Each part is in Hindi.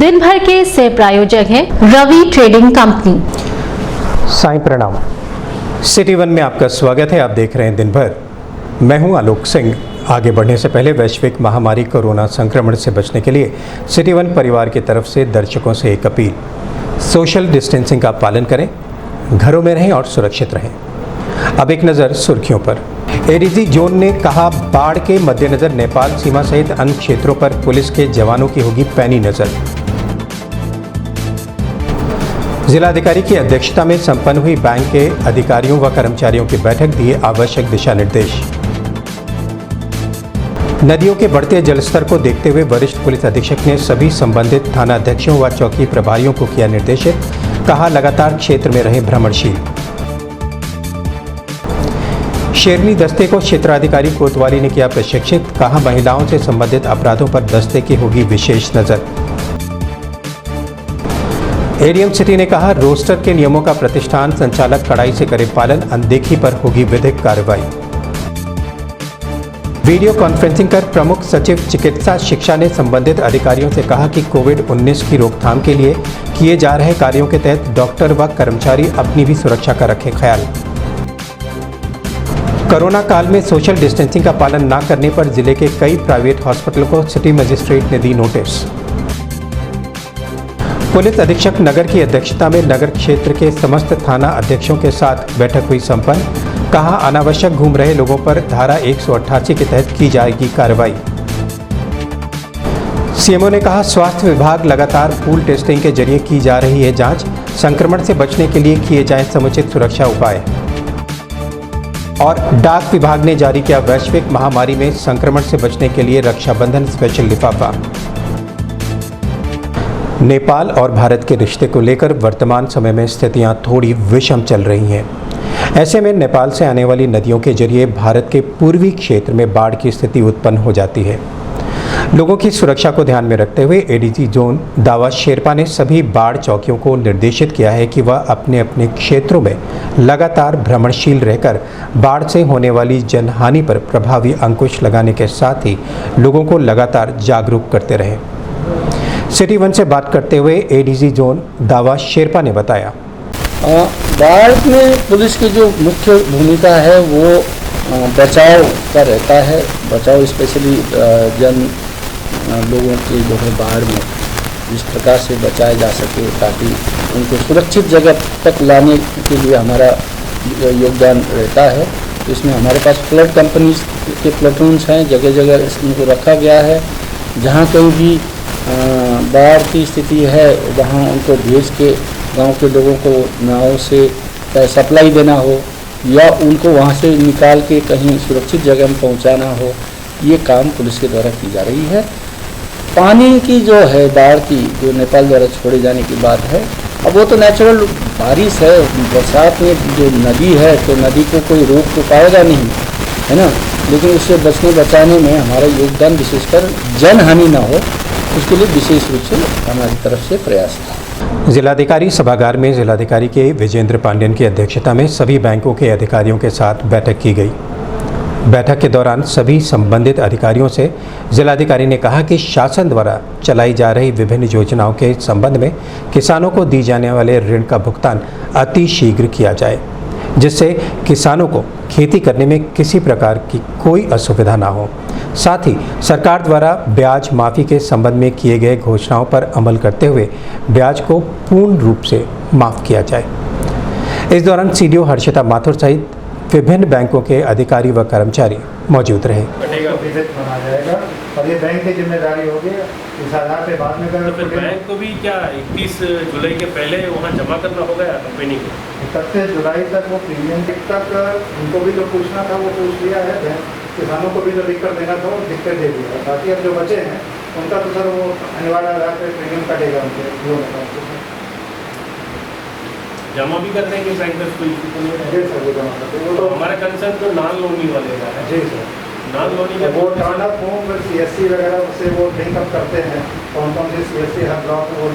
दिन भर के सह प्रायोजक हैं रवि ट्रेडिंग कंपनी। साईं प्रणाम। सिटी वन में आपका स्वागत है। आप देख रहे हैं दिन भर। मैं हूं आलोक सिंह। आगे बढ़ने से पहले वैश्विक महामारी कोरोना संक्रमण से बचने के लिए सिटी वन परिवार की तरफ से दर्शकों से एक अपील। सोशल डिस्टेंसिंग का पालन करें, घरों में रहें और सुरक्षित रहें। अब एक नज़र सुर्खियों पर। एडीजी जोन ने कहा, बाढ़ के मद्देनजर नेपाल सीमा सहित अन्य क्षेत्रों पर पुलिस के जवानों की होगी पैनी नजर। जिलाधिकारी की अध्यक्षता में संपन्न हुई बैंक के अधिकारियों व कर्मचारियों की बैठक, दिए आवश्यक दिशा निर्देश। नदियों के बढ़ते जलस्तर को देखते हुए वरिष्ठ पुलिस अधीक्षक ने सभी संबंधित थाना अध्यक्षों व चौकी प्रभारियों को किया निर्देशित, कहा लगातार क्षेत्र में रहे भ्रमणशील। शेरनी दस्ते को क्षेत्राधिकारी कोतवाली ने किया प्रशिक्षित, कहा महिलाओं से संबंधित अपराधों पर दस्ते की होगी विशेष नजर। एडीएम सिटी ने कहा, रोस्टर के नियमों का प्रतिष्ठान संचालक कड़ाई से करे पालन, अनदेखी पर होगी विधिक कार्रवाई। वीडियो कॉन्फ्रेंसिंग कर प्रमुख सचिव चिकित्सा शिक्षा ने संबंधित अधिकारियों से कहा कि कोविड-19 की रोकथाम के लिए किए जा रहे कार्यों के तहत डॉक्टर व कर्मचारी अपनी भी सुरक्षा का रखें ख्याल। कोरोना काल में सोशल डिस्टेंसिंग का पालन न करने पर जिले के कई प्राइवेट हॉस्पिटल को सिटी मजिस्ट्रेट ने दी नोटिस। पुलिस अधीक्षक नगर की अध्यक्षता में नगर क्षेत्र के समस्त थाना अध्यक्षों के साथ बैठक हुई संपन्न, कहा अनावश्यक घूम रहे लोगों पर धारा 188 के तहत की जाएगी कार्रवाई। सीएमओ ने कहा, स्वास्थ्य विभाग लगातार पूल टेस्टिंग के जरिए की जा रही है जांच, संक्रमण से बचने के लिए किए जाएं समुचित सुरक्षा उपाय। और डाक विभाग ने जारी किया वैश्विक महामारी में संक्रमण से बचने के लिए रक्षाबंधन स्पेशल लिफाफा। नेपाल और भारत के रिश्ते को लेकर वर्तमान समय में स्थितियां थोड़ी विषम चल रही हैं। ऐसे में नेपाल से आने वाली नदियों के जरिए भारत के पूर्वी क्षेत्र में बाढ़ की स्थिति उत्पन्न हो जाती है। लोगों की सुरक्षा को ध्यान में रखते हुए एडीजी जोन दावा शेरपा ने सभी बाढ़ चौकियों को निर्देशित किया है कि वह अपने अपने क्षेत्रों में लगातार भ्रमणशील रहकर बाढ़ से होने वाली जनहानि पर प्रभावी अंकुश लगाने के साथ ही लोगों को लगातार जागरूक करते रहें। सिटी वन से बात करते हुए एडीजी जोन दावा शेरपा ने बताया, बाढ़ में पुलिस की जो मुख्य भूमिका है वो बचाव का रहता है। बचाव स्पेशली लोगों के जो है बाढ़ में जिस प्रकार से बचाया जा सके ताकि उनको सुरक्षित जगह तक लाने के लिए हमारा योगदान रहता है। तो इसमें हमारे पास फ्लड कंपनीज के प्लेटून्स हैं, जगह जगह इनको रखा गया है। जहाँ कहीं भी बाढ़ की स्थिति है वहाँ उनको भेज के गांव के लोगों को नाव से सप्लाई देना हो या उनको वहाँ से निकाल के कहीं सुरक्षित जगह में पहुँचाना हो, ये काम पुलिस के द्वारा की जा रही है। पानी की जो है बाढ़ की जो नेपाल द्वारा छोड़े जाने की बात है, अब वो तो नेचुरल बारिश है, बरसात में जो नदी है तो नदी को कोई रोक तो पाएगा नहीं, है ना। लेकिन उससे बचने बचाने में हमारा योगदान विशेषकर जनहानि ना हो उसके लिए विशेष रूप से हमारी तरफ से प्रयास है। जिलाधिकारी सभागार में जिलाधिकारी के विजेंद्र पांडेन की अध्यक्षता में सभी बैंकों के अधिकारियों के साथ बैठक की गई। बैठक के दौरान सभी संबंधित अधिकारियों से जिलाधिकारी ने कहा कि शासन द्वारा चलाई जा रही विभिन्न योजनाओं के संबंध में किसानों को दी जाने वाले ऋण का भुगतान अति शीघ्र किया जाए, जिससे किसानों को खेती करने में किसी प्रकार की कोई असुविधा ना हो। साथ ही सरकार द्वारा ब्याज माफ़ी के संबंध में किए गए घोषणाओं पर अमल करते हुए ब्याज को पूर्ण रूप से माफ़ किया जाए। इस दौरान सीडीओ हर्षिता माथुर सहित विभिन्न बैंकों के अधिकारी व कर्मचारी मौजूद रहे। बना जाएगा और ये बैंक की जिम्मेदारी होगी। इस आधार पे बाद में तो फिर बैंक को भी क्या 31 जुलाई के पहले वहाँ जमा करना होगा या कंपनी को? 31 जुलाई तक वो प्रीमियम तक उनको भी जो पूछना था वो पूछ लिया है। बैंक किसानों को भी जो लिख कर देना था वो लिख कर दे दिया। बाकी अब जो बचे हैं उनका तो सर वो अनिवार्य आधार पर प्रीमियम कटेगा उनके जो जमा भी कर देंगे बैंक में कोई जी सर वो जमा करते हैं। वो तो हमारा कंसर्न तो नॉन लोनी वाले का है। जी सर, नॉन लोनी का वो टर्न अप फॉर्म CSC वगैरह से वो लिंक अप करते हैं। कौन कौन से CSC हर ब्लॉक में वो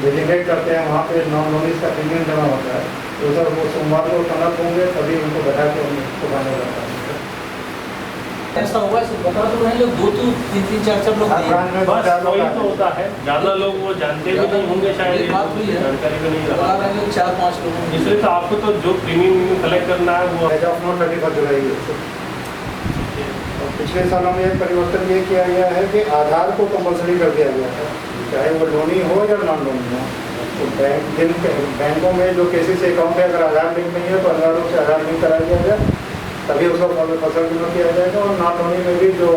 डेजिग्नेट करते हैं, वहाँ पे नॉन लोनीज का प्रीमियम जमा होता है। तो सर वो सोमवार को टर्न अप होंगे तभी उनको बैठा के उनको चुकाने जाता है। ऐसा होगा इसे बता तो रहे हैं लोग 2 2 3 3 4 4 लोग हर नहीं ब्रांच में बस 4 लोग वही आते तो हैं। होता है, ज़्यादा लोग वो जानते भी नहीं होंगे शायद, ये बात हुई है। जानकारी भी नहीं बता रहा, रहे हैं लोग 4 5 लोग हैं। इसलिए तो आपको तो जो प्रीमियम कलेक्ट करना है वो एज ऑफ नो 31 जुलाई है। और पिछले सालों में एक परिवर्तन ये किया गया है कि आधार को कंपलसरी कर दिया गया है, चाहे वो लोनी हो या नॉन लोनी हो। तो बैंकों में जो केसेस अकाउंट है, अगर आधार लिंक नहीं है तो अनिवार्य रूप से आधार लिंक करा दिया जाए, तभी उसका फसल बीमा किया जाएगा। और नॉन लोनी में भी जो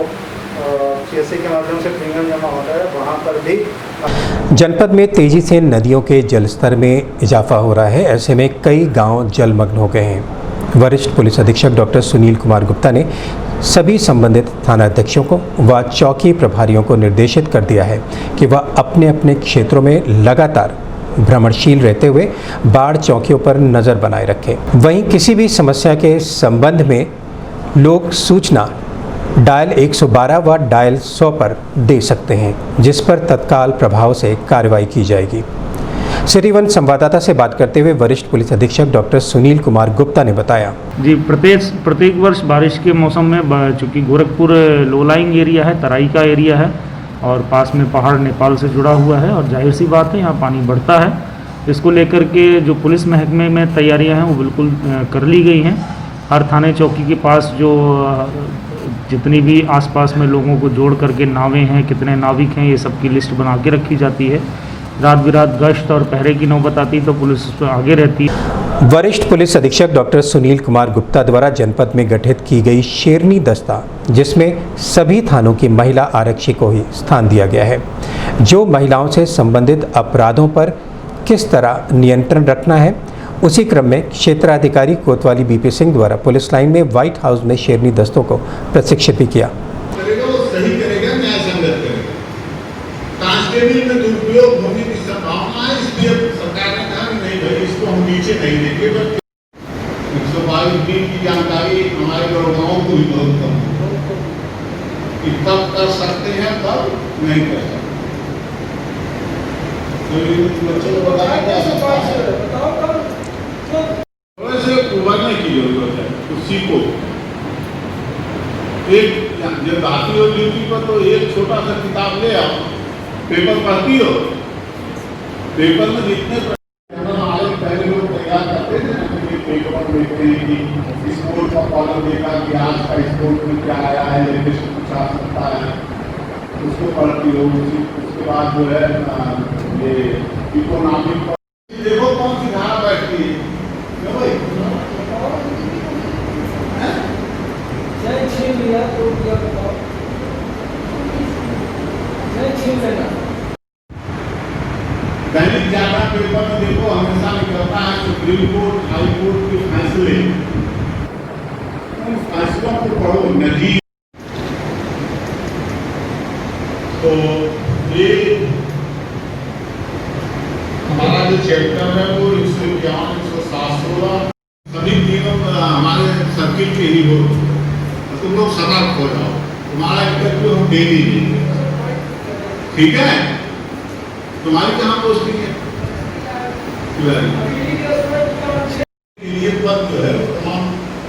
CSC के माध्यम से प्रीमियम जमा होता है, वहाँ पर भी जनपद में तेजी से नदियों के जलस्तर में इजाफा हो रहा है। ऐसे में कई गांव जलमग्न हो गए हैं। वरिष्ठ पुलिस अधीक्षक डॉक्टर सुनील कुमार गुप्ता ने सभी संबंधित थानाध्यक्षों को व चौकी प्रभारियों को निर्देशित कर दिया है कि वह अपने अपने क्षेत्रों में लगातार भ्रमणशील रहते हुए बाढ़ चौकियों पर नज़र बनाए रखें। वहीं किसी भी समस्या के संबंध में लोग सूचना डायल 112 व डायल 100 पर दे सकते हैं, जिस पर तत्काल प्रभाव से कार्रवाई की जाएगी। सिटी वन संवाददाता से बात करते हुए वरिष्ठ पुलिस अधीक्षक डॉक्टर सुनील कुमार गुप्ता ने बताया, जी प्रत्येक वर्ष बारिश के मौसम में चूँकि गोरखपुर लो लाइंग एरिया है, तराई का एरिया है और पास में पहाड़ नेपाल से जुड़ा हुआ है और जाहिर सी बात है यहाँ पानी बढ़ता है। इसको लेकर के जो पुलिस महकमे में तैयारियां हैं वो बिल्कुल कर ली गई हैं। हर थाने चौकी के पास जो जितनी भी आसपास में लोगों को जोड़ करके नावें हैं, कितने नाविक हैं, ये सब की लिस्ट बना के रखी जाती है। रात बिरात गश्त और पहरे की नौबत आती तो पुलिस उस पर आगे रहती है। वरिष्ठ पुलिस अधीक्षक डॉक्टर सुनील कुमार गुप्ता द्वारा जनपद में गठित की गई शेरनी दस्ता, जिसमें सभी थानों की महिला आरक्षी को ही स्थान दिया गया है, जो महिलाओं से संबंधित अपराधों पर किस तरह नियंत्रण रखना है। उसी क्रम में क्षेत्राधिकारी कोतवाली बीपी सिंह द्वारा पुलिस लाइन में व्हाइट हाउस में शेरनी दस्तों को प्रशिक्षित भी किया। करेगा वो सही करेगा, न्याय संगत करेगा। कांस्टेबल में दुरुपयोग होने की संभावना है, इसलिए सरकार ने कहा कि नहीं भाई इसको हम नीचे नहीं देंगे, बल्कि 122 की जानकारी हमारे गाँव को भी बहुत कम कि कब कर सकते हैं कब नहीं कर सकते। तो बच्चों को बताया वैसे उभरने की जरूरत है, तो सीखो। एक जब आती हो ड्यूटी पर तो एक छोटा सा किताब ले आओ, पेपर पढ़ती हो, पेपर में जितने पहले लोग तैयार करते थे ना, पेपर पर देखते हैं कि स्पोर्ट का कॉलम देखा कि आज का स्पोर्ट में क्या आया है, लेटेस्ट कुछ आ सकता है, उसको पढ़ती हो। उसके बाद जो है ये इकोनॉमिक देखो कौन सी धारा बैठती है। दैनिक जागरण पेपर में देखो हमेशा निकलता है सुप्रीम कोर्ट, हाई कोर्ट के फैसले, उन फैसलों को पढ़ो नजीर। तो ये हमारा जो चैप्टर है वो 151, 107, सभी तीनों हमारे सर्किल के ही हो, तो तुम लोग सतर्क हो जाओ। तुम्हारा इंटरव्यू हम डेली देंगे, ठीक है? तुम्हारी कहाँ पोस्टिंग है? ये पद जो है तमाम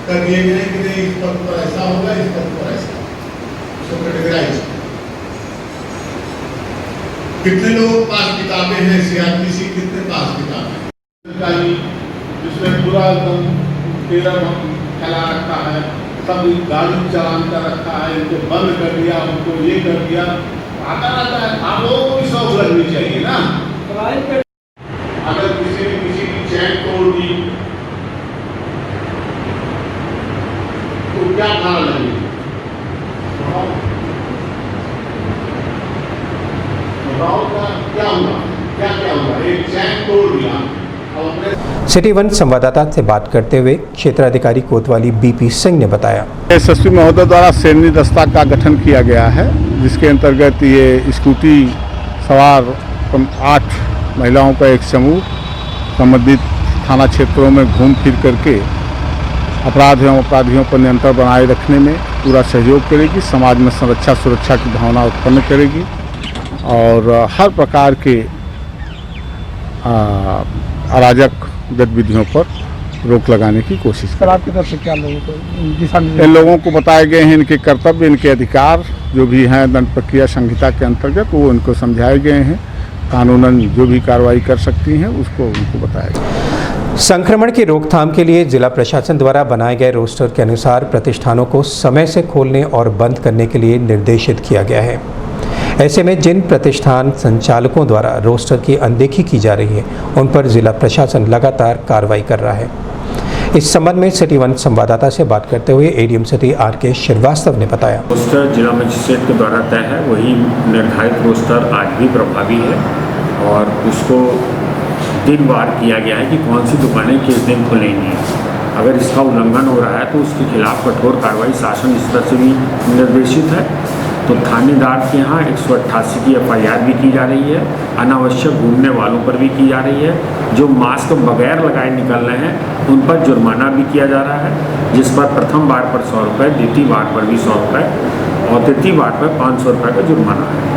कर दिए गए कि नहीं, इस पद पर ऐसा होगा, इस पद पर ऐसा, उसको कैटेगराइज। कितने लोग पास किताबें हैं, CRPC कितने पास किताबें, जिसमें पूरा एकदम 13 फैला रखा है, सब गाड़ी चालान कर रखा है, इनको बंद कर दिया, उनको ये कर दिया, आता रहता है। आप लोगों को भी शौक लगनी चाहिए ना। अगर किसी ने किसी की चैन तोड़ दी तो क्या धारा लगेगी? क्या हुआ, क्या हुआ? एक चैन तोड़ दिया। सिटी वन संवाददाता से बात करते हुए क्षेत्राधिकारी कोतवाली बीपी सिंह ने बताया, एसएसपी महोदय द्वारा शेरनी दस्ता का गठन किया गया है, जिसके अंतर्गत ये स्कूटी सवार 8 महिलाओं का एक समूह संबंधित थाना क्षेत्रों में घूम फिर करके अपराध एवं अपराधियों पर नियंत्रण बनाए रखने में पूरा सहयोग करेगी, समाज में संरक्षा सुरक्षा की भावना उत्पन्न करेगी और हर प्रकार के अराजक गतिविधियों पर रोक लगाने की कोशिश सर आपकी तरफ से क्या लोगों को दिशा इन लोगों को बताए गए हैं इनके कर्तव्य, इनके अधिकार जो भी हैं दंड प्रक्रिया संहिता के अंतर्गत, वो इनको समझाए गए हैं। कानूनन जो भी कार्रवाई कर सकती हैं उसको उनको बताया गया। संक्रमण की रोकथाम के लिए जिला प्रशासन द्वारा बनाए गए रोस्टर के अनुसार प्रतिष्ठानों को समय से खोलने और बंद करने के लिए निर्देशित किया गया है। ऐसे में जिन प्रतिष्ठान संचालकों द्वारा रोस्टर की अनदेखी की जा रही है उन पर जिला प्रशासन लगातार कार्रवाई कर रहा है। इस संबंध में सिटी वन संवाददाता से बात करते हुए एडीएम सिटी आर.के. श्रीवास्तव ने बताया, रोस्टर जिला मजिस्ट्रेट के द्वारा तय है, वही निर्धारित रोस्टर आज भी प्रभावी है और उसको दिनवार किया गया है कि कौन सी दुकानें किस दिन खुलेंगी। अगर इसका उल्लंघन हो रहा है तो उसके खिलाफ कठोर कार्रवाई शासन स्तर से भी निर्देशित है। तो थानेदार के यहाँ 188 की एफआईआर भी की जा रही है, अनावश्यक घूमने वालों पर भी की जा रही है। जो मास्क बगैर लगाए निकल रहे हैं उन पर जुर्माना भी किया जा रहा है, जिस पर प्रथम बार पर 100 रुपये, द्वितीय बार पर भी 100 रुपये और तृतीय बार पर 500 रुपये का जुर्माना है।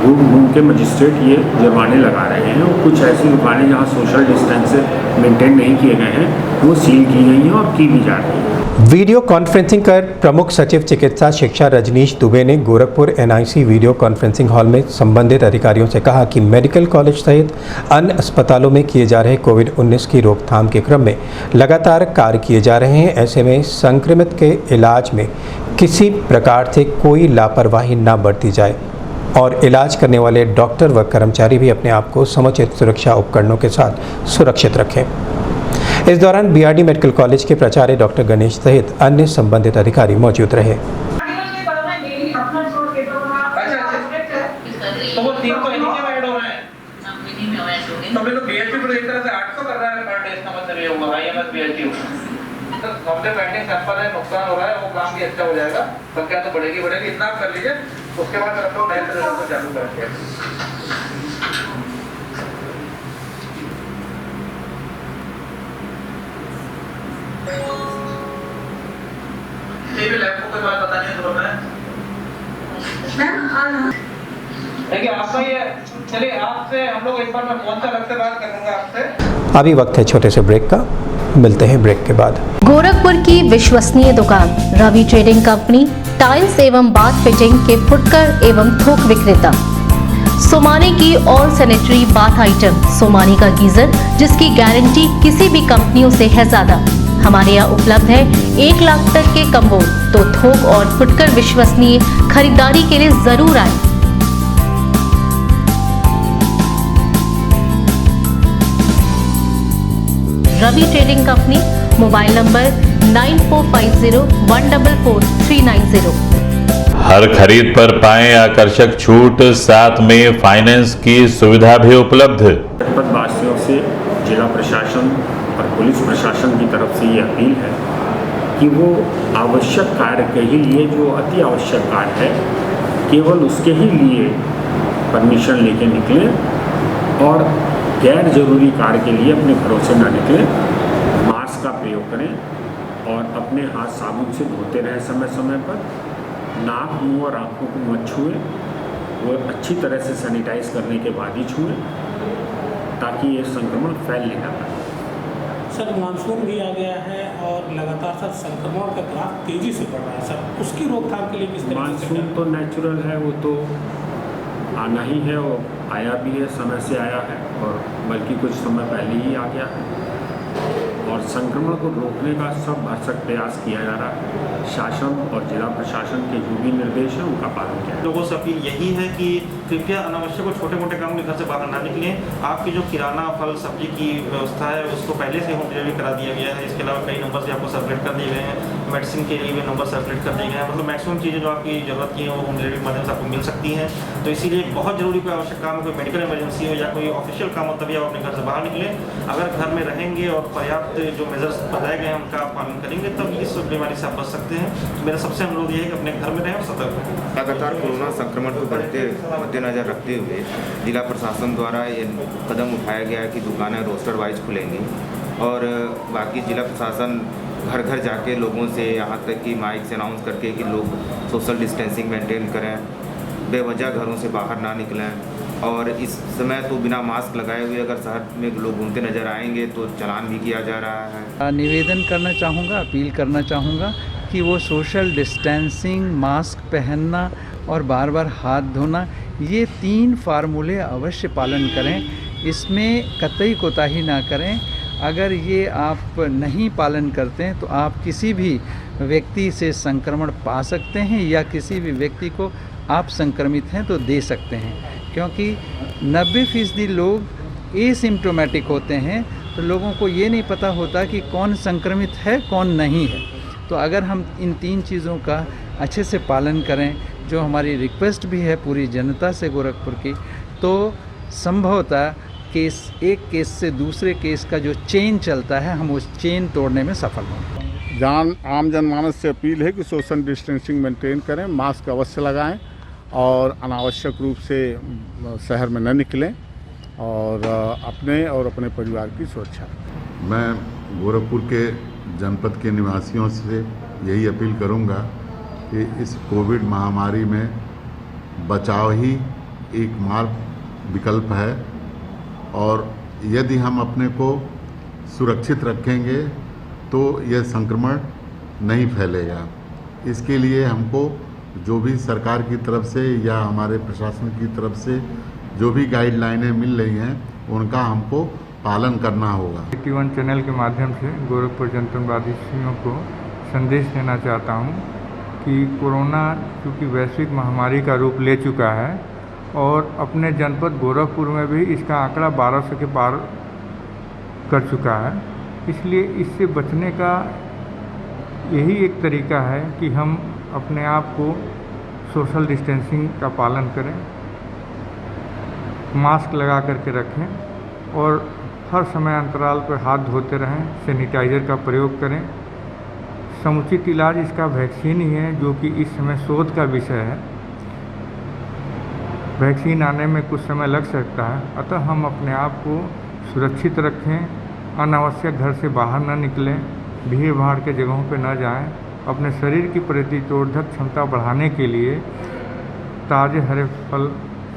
घूम के मजिस्ट्रेट ये जुर्माने लगा रहे हैं और कुछ ऐसी दुकानें जहाँ सोशल डिस्टेंस मेंटेन नहीं किए गए हैं वो सील की गई हैं और की भी जा रही है। वीडियो कॉन्फ्रेंसिंग कर प्रमुख सचिव चिकित्सा शिक्षा रजनीश दुबे ने Gorakhpur NIC video conferencing hall में संबंधित अधिकारियों से कहा कि मेडिकल कॉलेज सहित अन्य अस्पतालों में किए जा रहे कोविड-19 की रोकथाम के क्रम में लगातार कार्य किए जा रहे हैं। ऐसे में संक्रमित के इलाज में किसी प्रकार से कोई लापरवाही न बरती जाए और इलाज करने वाले डॉक्टर व कर्मचारी भी अपने आप को समुचित सुरक्षा उपकरणों के साथ सुरक्षित रखें। इस दौरान बीआरडी मेडिकल कॉलेज के प्राचार्य डॉक्टर गणेश सहित अन्य संबंधित अधिकारी मौजूद रहे। तो वो तीन तो इन्हीं में ऐड हो रहे हैं। तो हम लोग बीएचपी पर एक तरह से 800 कर रहा है पर डे, इसका मतलब ये होगा आईएमएस बीएचपी। तो हमसे पेंडिंग सैंपल है, नुकसान हो रहा है, वो काम भी अच्छा हो जाएगा। संख्या तो बढ़ेगी, इतना आप कर लीजिए, उसके बाद हम लोग नए तरह से चालू करेंगे। लैब को कोई बात बतानी है तो बताएं। देखिए आपका ये, चलिए आपसे हम लोग एक बार मैं फोन से अलग से बात करूंगा आपसे। अभी वक्त है छोटे से ब्रेक का, मिलते हैं ब्रेक के बाद। गोरखपुर की विश्वसनीय दुकान रवि ट्रेडिंग कंपनी, टाइल्स एवं बाथ फिटिंग के फुटकर एवं थोक विक्रेता। सोमानी की all sanitary bath item, Somani का गीजर जिसकी गारंटी किसी भी कंपनियों से है ज्यादा। हमारे यहाँ उपलब्ध है 1 लाख तक के कम्बो। तो थोक और फुटकर विश्वसनीय खरीदारी के लिए जरूर आए। Ravi trading company, mobile number 9450144390। हर खरीद पर पाएं आकर्षक छूट, साथ में फाइनेंस की सुविधा भी उपलब्ध। जनपद वासियों से जिला प्रशासन और पुलिस प्रशासन की तरफ से ये अपील है कि वो आवश्यक कार्य के ही लिए, जो अति आवश्यक कार्य है केवल उसके ही लिए परमिशन लेके निकलें और गैर जरूरी कार्य के लिए अपने घरों से न निकलें। मास्क का प्रयोग करें और अपने हाथ साबुन से धोते रहें समय समय पर। नाक, मुंह और आँखों को मत छुएं, वो अच्छी तरह से सैनिटाइज करने के बाद ही छुएं ताकि ये संक्रमण फैल नहीं पाए। सर मानसून भी आ गया है और लगातार सर संक्रमण का ग्राफ तेजी से बढ़ रहा है सर, उसकी रोकथाम के लिए किस तरह? मानसून तो नेचुरल है, वो तो आना ही है और आया भी है, समय से आया है और बल्कि कुछ समय पहले ही आ गया है और संक्रमण को रोकने का सब भरसक प्रयास किया जा रहा है। शासन और जिला प्रशासन के जो भी निर्देश हैं उनका पालन किया। लोगों से अपील यही है कि कृपया अनावश्यक और छोटे मोटे कामों के घर से बाहर ना निकलें। आपकी जो किराना, फल, सब्जी की व्यवस्था है उसको पहले से होम डिलीवरी करा दिया गया है। इसके अलावा कई नंबर से आपको सर्कुलेट कर दिए गए हैं। मेडिसिन के लिए भी नंबर सर्कुलेट कर दिए गए हैं। मतलब मैक्सिमम चीज़ें जो आपकी ज़रूरत की हैं वो होम डिलीवरी के माध्यम से आपको मिल सकती हैं। तो इसीलिए बहुत ज़रूरी कोई आवश्यक काम, कोई मेडिकल इमरजेंसी हो या कोई ऑफिशियल काम हो तभी आप अपने घर से बाहर निकलें। अगर घर में रहेंगे और पर्याप्त जो मेजर्स बताए गए हैं उनका आप पालन करेंगे तब इस बीमारी से आप बच सकते हैं। तो मेरा सबसे अनुरोध ये है कि अपने घर में रहें और सतर्क रहें। लगातार कोरोना संक्रमण को बढ़ते मद्देनजर रखते हुए जिला प्रशासन द्वारा ये कदम उठाया गया है कि दुकानें रोस्टर वाइज खुलेंगी और बाकी जिला प्रशासन घर घर जाके लोगों से, यहाँ तक कि माइक से अनाउंस करके कि लोग सोशल डिस्टेंसिंग मेंटेन करें, बेवजह घरों से बाहर ना निकलें और इस समय तो बिना मास्क लगाए हुए अगर शहर में लोग घूमते नज़र आएंगे तो चालान भी किया जा रहा है। निवेदन करना चाहूँगा, अपील करना चाहूँगा कि वो सोशल डिस्टेंसिंग, मास्क पहनना और बार बार हाथ धोना, ये 3 फार्मूले अवश्य पालन करें। इसमें कतई कोताही ना करें। अगर ये आप नहीं पालन करते हैं तो आप किसी भी व्यक्ति से संक्रमण पा सकते हैं या किसी भी व्यक्ति को आप संक्रमित हैं तो दे सकते हैं, क्योंकि 90% लोग एसिम्प्टोमेटिक होते हैं, तो लोगों को ये नहीं पता होता कि कौन संक्रमित है कौन नहीं है। तो अगर हम इन 3 चीज़ों का अच्छे से पालन करें, जो हमारी रिक्वेस्ट भी है पूरी जनता से गोरखपुर की, तो संभवतः एक केस से दूसरे केस का जो चेन चलता है, हम उस चेन तोड़ने में सफल हों। आम जनमानस से अपील है कि सोशल डिस्टेंसिंग मेंटेन करें, मास्क अवश्य लगाएं और अनावश्यक रूप से शहर में न निकलें और अपने और अपने परिवार की सुरक्षा। मैं गोरखपुर के जनपद के निवासियों से यही अपील करूंगा कि इस कोविड महामारी में बचाव ही एकमात्र विकल्प है और यदि हम अपने को सुरक्षित रखेंगे तो यह संक्रमण नहीं फैलेगा। इसके लिए हमको जो भी सरकार की तरफ से या हमारे प्रशासन की तरफ से जो भी गाइडलाइनें मिल रही हैं उनका हमको पालन करना होगा। सिटी1 चैनल के माध्यम से गोरखपुर जनपदवासियों को संदेश देना चाहता हूं कि कोरोना चूँकि वैश्विक महामारी का रूप ले चुका है और अपने जनपद गोरखपुर में भी इसका आंकड़ा 1200 के पार कर चुका है। इसलिए इससे बचने का यही एक तरीका है कि हम अपने आप को सोशल डिस्टेंसिंग का पालन करें, मास्क लगा करके रखें और हर समय अंतराल पर हाथ धोते रहें, सैनिटाइज़र का प्रयोग करें। समुचित इलाज इसका वैक्सीन ही है, जो कि इस समय शोध का विषय है। वैक्सीन आने में कुछ समय लग सकता है, अतः हम अपने आप को सुरक्षित रखें, अनावश्यक घर से बाहर न निकलें, भीड़ भाड़ के जगहों पर न जाएं, अपने शरीर की प्रतिरोधक क्षमता बढ़ाने के लिए ताज़े हरे फल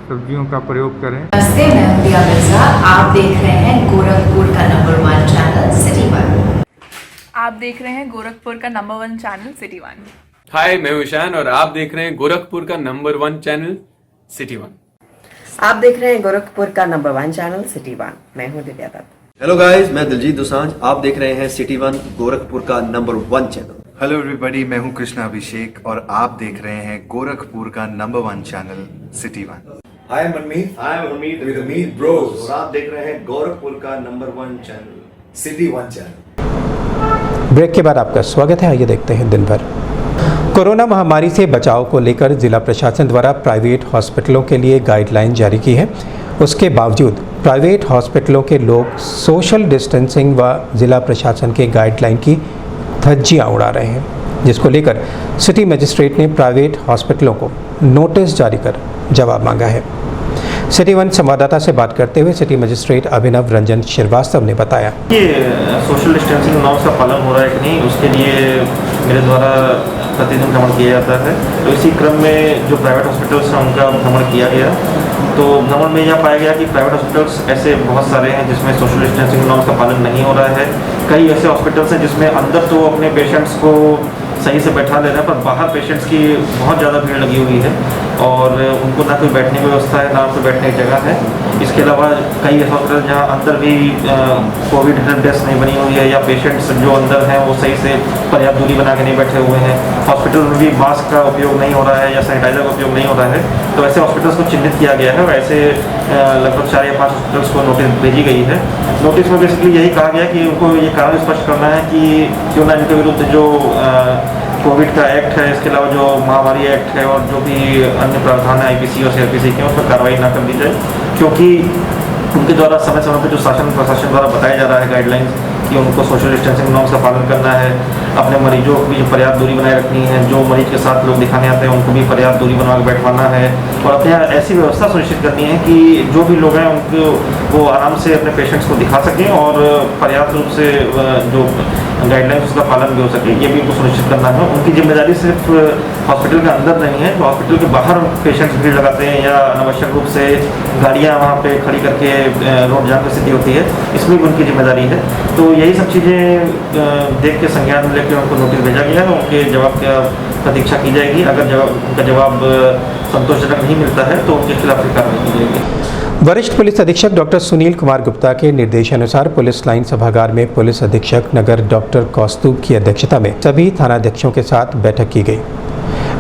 सब्जियों का प्रयोग करें। नमस्ते, मैं हूं दिया मिर्जा। आप देख रहे हैं गोरखपुर का नंबर 1 चैनल सिटी1। आप देख रहे हैं गोरखपुर का नंबर 1 चैनल सिटी1। हाय, मैं हूं ईशान और आप देख रहे हैं गोरखपुर का नंबर 1 चैनल सिटी1। आप देख रहे हैं गोरखपुर का नंबर 1 चैनल सिटी1। मैं हूं दिव्या दत्त। हेलो गाइस, मैं दिलजीत दोसांझ। आप देख रहे हैं सिटी1 गोरखपुर का नंबर 1 चैनल। हेलो एवरीबॉडी, मैं हूं कृष्णा अभिषेक और आप देख रहे हैं गोरखपुर का नंबर 1 चैनल सिटी1। Hi Manmeet with Amit bros और आप देख रहे हैं गोरखपुर का नंबर 1 चैनल सिटी1 चैनल। ब्रेक के बाद आपका स्वागत है। आइए देखते हैं दिन भर। कोरोना महामारी से बचाव को लेकर जिला प्रशासन द्वारा प्राइवेट हॉस्पिटलों के लिए गाइडलाइन जारी की है। उसके बावजूद प्राइवेट हॉस्पिटलों के लोग सोशल डिस्टेंसिंग व जिला प्रशासन के गाइडलाइन की धज्जियां उड़ा रहे हैं, जिसको लेकर सिटी मजिस्ट्रेट ने प्राइवेट हॉस्पिटलों को नोटिस जारी कर जवाब मांगा है। सिटी1 संवाददाता से बात करते हुए सिटी मजिस्ट्रेट अभिनव रंजन श्रीवास्तव ने बताया कि सोशल डिस्टेंसिंग नॉर्म्स का पालन हो रहा है कि नहीं, उसके लिए मेरे द्वारा प्रतिदिन भ्रमण किया जाता है। तो इसी क्रम में जो प्राइवेट हॉस्पिटल्स हैं उनका भ्रमण किया गया। तो भ्रमण में यह पाया गया कि प्राइवेट हॉस्पिटल्स ऐसे बहुत सारे हैं जिसमें सोशल डिस्टेंसिंग नॉर्म्स का पालन नहीं हो रहा है। कई ऐसे हॉस्पिटल्स हैं जिसमें अंदर तो अपने पेशेंट्स को सही से बैठा ले रहे हैं, पर बाहर पेशेंट्स की बहुत ज़्यादा भीड़ लगी हुई है और उनको ना कोई बैठने की व्यवस्था है, ना कोई बैठने की जगह है। इसके अलावा कई ऐसे हॉस्पिटल जहाँ अंदर भी कोविड हेल्प डेस्क नहीं बनी हुई है या पेशेंट्स जो अंदर हैं वो सही से पर्याप्त दूरी बना के नहीं बैठे हुए हैं। हॉस्पिटल में भी मास्क का उपयोग नहीं हो रहा है या सैनिटाइजर का उपयोग नहीं हो रहा है। तो ऐसे हॉस्पिटल्स को चिन्हित किया गया है और ऐसे लगभग 4 या 5 हॉस्पिटल्स को नोटिस भेजी गई है। नोटिस में बेसिकली यही कहा गया कि उनको ये कारण स्पष्ट करना है कि क्यों ना इनके विरुद्ध जो कोविड का एक्ट है, इसके अलावा जो महामारी एक्ट है और जो भी अन्य प्रावधान है IPC और CRPC के, उस पर कार्रवाई ना कर दी जाए, क्योंकि उनके द्वारा समय समय पर जो शासन प्रशासन द्वारा बताया जा रहा है गाइडलाइंस कि उनको सोशल डिस्टेंसिंग नॉर्म्स का पालन करना है, अपने मरीजों को भी पर्याप्त दूरी बनाए रखनी है, जो मरीज के साथ लोग दिखाने आते हैं उनको भी पर्याप्त दूरी बनवा के बैठवाना है और अपने यहाँ ऐसी व्यवस्था सुनिश्चित करनी है कि जो भी लोग हैं उनको वो आराम से अपने पेशेंट्स को दिखा सकें और पर्याप्त रूप से जो गाइडलाइंस उसका पालन भी हो सके, ये भी उनको सुनिश्चित करना है। उनकी जिम्मेदारी सिर्फ हॉस्पिटल के अंदर नहीं है, हॉस्पिटल के बाहर पेशेंट्स भीड़ लगाते हैं या अनावश्यक रूप से गाड़ियाँ वहाँ पे खड़ी करके रोड जाम की स्थिति होती है, इसमें भी उनकी जिम्मेदारी है। तो यही सब चीज़ें देख के संज्ञान में लेकर उनको नोटिस भेजा गया है, उनके जवाब की प्रतीक्षा की जाएगी। अगर उनका जवाब संतोषजनक नहीं मिलता है तो उनके खिलाफ भी कार्रवाई की जाएगी। वरिष्ठ पुलिस अधीक्षक डॉक्टर सुनील कुमार गुप्ता के निर्देशानुसार पुलिस लाइन सभागार में पुलिस अधीक्षक नगर डॉक्टर कौस्तुभ की अध्यक्षता में सभी थानाध्यक्षों के साथ बैठक की गई।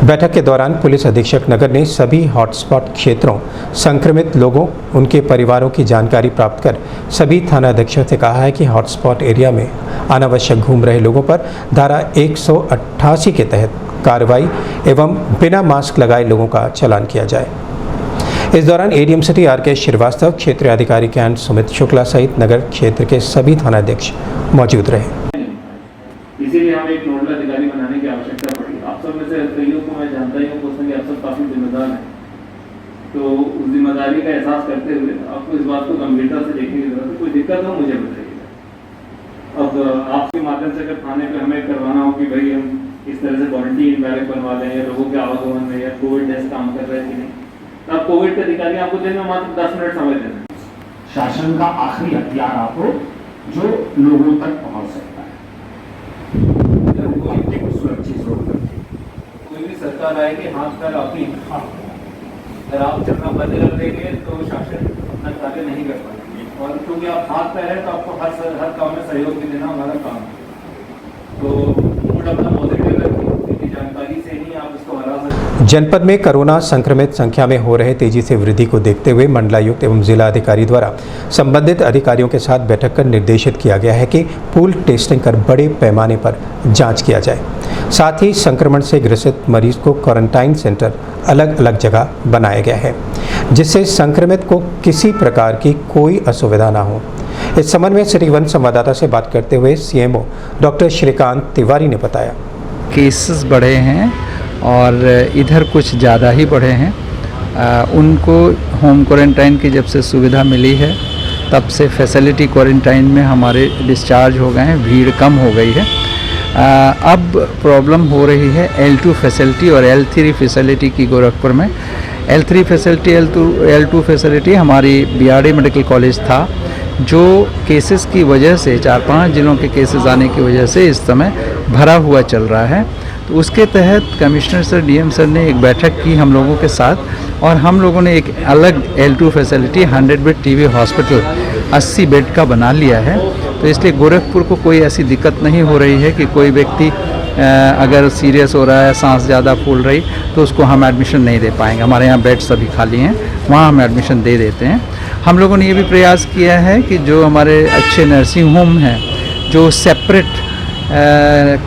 बैठक के दौरान पुलिस अधीक्षक नगर ने सभी हॉटस्पॉट क्षेत्रों, संक्रमित लोगों, उनके परिवारों की जानकारी प्राप्त कर सभी थानाध्यक्षों से कहा है कि हॉटस्पॉट एरिया में अनावश्यक घूम रहे लोगों पर धारा 188 के तहत कार्रवाई एवं बिना मास्क लगाए लोगों का चालान किया जाए। इस दौरान एडीएम सिटी आर.के. श्रीवास्तव, क्षेत्रीय अधिकारी कैंट सुमित शुक्ला सहित नगर क्षेत्र के सभी थानाध्यक्ष मौजूद रहे। इसीलिए हमें एक नोडल अधिकारी बनाने की आवश्यकता पड़ी। आप सब में से कईयों को मैं जानता ही हूँ, कि आप सब काफ़ी जिम्मेदार हैं, तो उस जिम्मेदारी का एहसास करते हुए आपको इस बात को गंभीरता से देखने की जरूरत है। कोई दिक्कत हो मुझे बताइएगा। अब आपके माध्यम से अगर थाने पे हमें करवाना हो कि भाई हम इस तरह से क्वारंटीन बैरक बनवा लें या लोगों के आवागमन में या कोविड टेस्ट काम कर रहे हैं कि नहीं, तो आप कोविड के अधिकारी आपको दिन में मात्र 10 मिनट समय देना। शासन का आखिरी हथियार आपको जो लोगों तक पहुंच सकता है, सुरक्षित रोक। कोई भी सरकार आएगी हाथ पैर आप ही, अगर आप चलना बंद कर देंगे तो शासन अपना कार्य नहीं कर पाएंगे, और क्योंकि आप हाथ पैर है तो आपको हर काम में सहयोग भी देना हमारा काम है। तो मूड अपना पॉजिटिव रखें, क्योंकि जानकारी से ही आप इसको हरा सकते हैं। जनपद में कोरोना संक्रमित संख्या में हो रहे तेजी से वृद्धि को देखते हुए मंडलायुक्त एवं जिला अधिकारी द्वारा संबंधित अधिकारियों के साथ बैठक कर निर्देशित किया गया है कि पूल टेस्टिंग कर बड़े पैमाने पर जांच किया जाए। साथ ही संक्रमण से ग्रसित मरीज को क्वारंटाइन सेंटर अलग अलग जगह बनाया गया है, जिससे संक्रमित को किसी प्रकार की कोई असुविधा ना हो। इस संबंध में सिटी 1 संवाददाता से बात करते हुए सीएमओ डॉक्टर श्रीकांत तिवारी ने बताया, केसेस बढ़े हैं और इधर कुछ ज़्यादा ही बढ़े हैं। उनको होम क्वारंटाइन की जब से सुविधा मिली है तब से फैसिलिटी क्वारंटाइन में हमारे डिस्चार्ज हो गए हैं, भीड़ कम हो गई है। अब प्रॉब्लम हो रही है L2 फैसिलिटी और L3 फैसिलिटी की। गोरखपुर में L3 फैसिलिटी, L2 फैसिलिटी हमारी BRD मेडिकल कॉलेज था, जो केसेस की वजह से 4-5 जिलों के केसेस आने की वजह से इस समय भरा हुआ चल रहा है। तो उसके तहत कमिश्नर सर, DM सर ने एक बैठक की हम लोगों के साथ, और हम लोगों ने एक अलग L2 facility 100 bed TB hospital 80 bed का बना लिया है। तो इसलिए गोरखपुर को कोई ऐसी दिक्कत नहीं हो रही है कि कोई व्यक्ति अगर सीरियस हो रहा है, सांस ज़्यादा फूल रही, तो उसको हम एडमिशन नहीं दे पाएंगे। हमारे यहाँ बेड सभी खाली हैं, वहाँ हम एडमिशन दे देते हैं। हम लोगों ने ये भी प्रयास किया है कि जो हमारे अच्छे नर्सिंग होम हैं, जो सेपरेट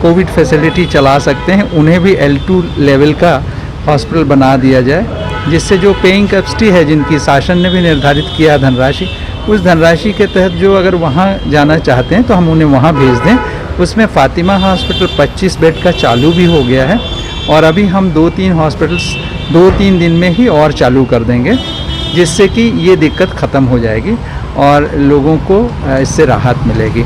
कोविड फैसिलिटी चला सकते हैं, उन्हें भी L2 लेवल का हॉस्पिटल बना दिया जाए, जिससे जो पेइंग कैपेसिटी है, जिनकी शासन ने भी निर्धारित किया धनराशि, उस धनराशि के तहत जो अगर वहाँ जाना चाहते हैं तो हम उन्हें वहाँ भेज दें। उसमें फातिमा हॉस्पिटल 25 बेड का चालू भी हो गया है, और अभी हम 2-3 हॉस्पिटल्स 2-3 दिन में ही और चालू कर देंगे, जिससे कि ये दिक्कत ख़त्म हो जाएगी और लोगों को इससे राहत मिलेगी।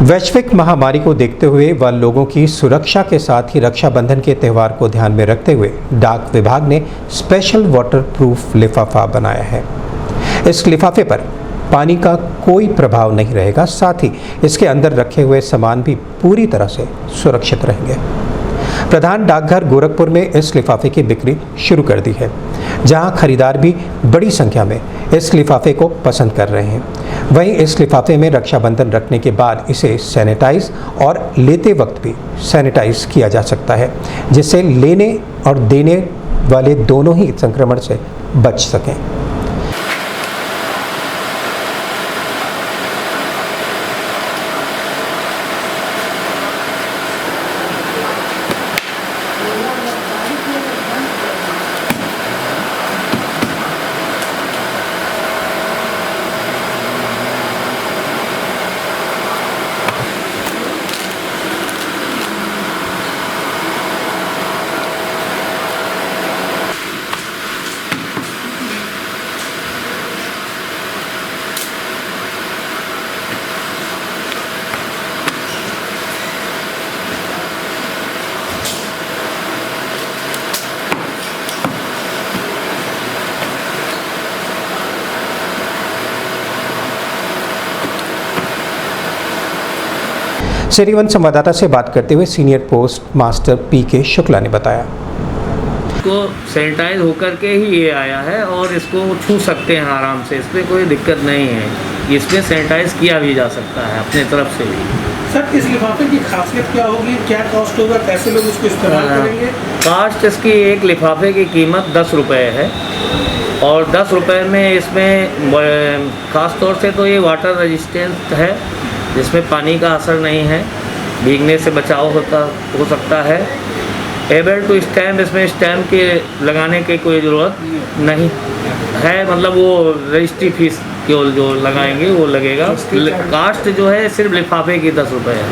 वैश्विक महामारी को देखते हुए व लोगों की सुरक्षा के साथ ही रक्षाबंधन के त्यौहार को ध्यान में रखते हुए डाक विभाग ने स्पेशल वाटरप्रूफ लिफाफा बनाया है। इस लिफाफे पर पानी का कोई प्रभाव नहीं रहेगा, साथ ही इसके अंदर रखे हुए सामान भी पूरी तरह से सुरक्षित रहेंगे। प्रधान डाकघर गोरखपुर में इस लिफाफे की बिक्री शुरू कर दी है, जहां खरीदार भी बड़ी संख्या में इस लिफाफे को पसंद कर रहे हैं। वहीं इस लिफाफे में रक्षाबंधन रखने के बाद इसे सैनिटाइज और लेते वक्त भी सैनिटाइज किया जा सकता है, जिससे लेने और देने वाले दोनों ही संक्रमण से बच सकें। सिटी वन संवाददाता से बात करते हुए senior post master PK Shukla ने बताया, इसको सैनिटाइज होकर के ही ये आया है और इसको छू सकते हैं आराम से, इसमें कोई दिक्कत नहीं है। इसमें सैनिटाइज किया भी जा सकता है अपने तरफ से भी। सर, इस लिफाफे की खासियत क्या होगी, क्या कॉस्ट होगा, कैसे लोग इसको इस्तेमाल करेंगे? कास्ट इसकी एक लिफाफे की कीमत 10 रुपये है और 10 रुपये में इसमें ख़ास तौर से तो ये वाटर रेजिस्टेंट है, जिसमें पानी का असर नहीं है, भीगने से बचाव हो सकता है। एबल टू स्टैम्प, इसमें स्टैम्प के लगाने की कोई ज़रूरत नहीं है, मतलब वो रजिस्ट्री फीस जो लगाएंगे वो लगेगा। कास्ट जो है सिर्फ लिफाफे की 10 रुपये है।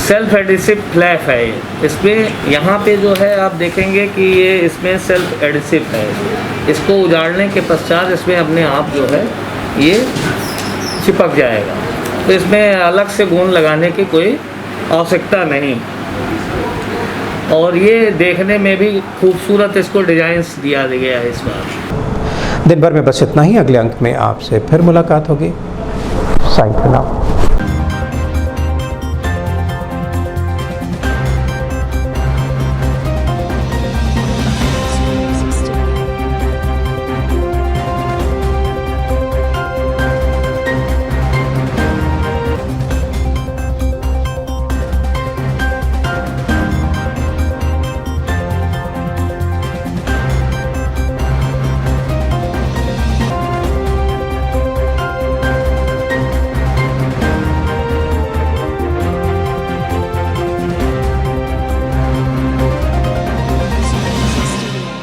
सेल्फ एडिसिव फ्लैप है ये, इसमें यहाँ पे जो है आप देखेंगे कि ये इसमें सेल्फ एडिसिव है। इसको उजाड़ने के पश्चात इसमें अपने आप जो है ये चिपक जाएगा, तो इसमें अलग से गोंद लगाने की कोई आवश्यकता नहीं। और ये देखने में भी खूबसूरत इसको डिजाइन्स दिया गया है इस बार। दिन भर में बस इतना ही। अगले अंक में आपसे फिर मुलाकात होगी। Sign for now.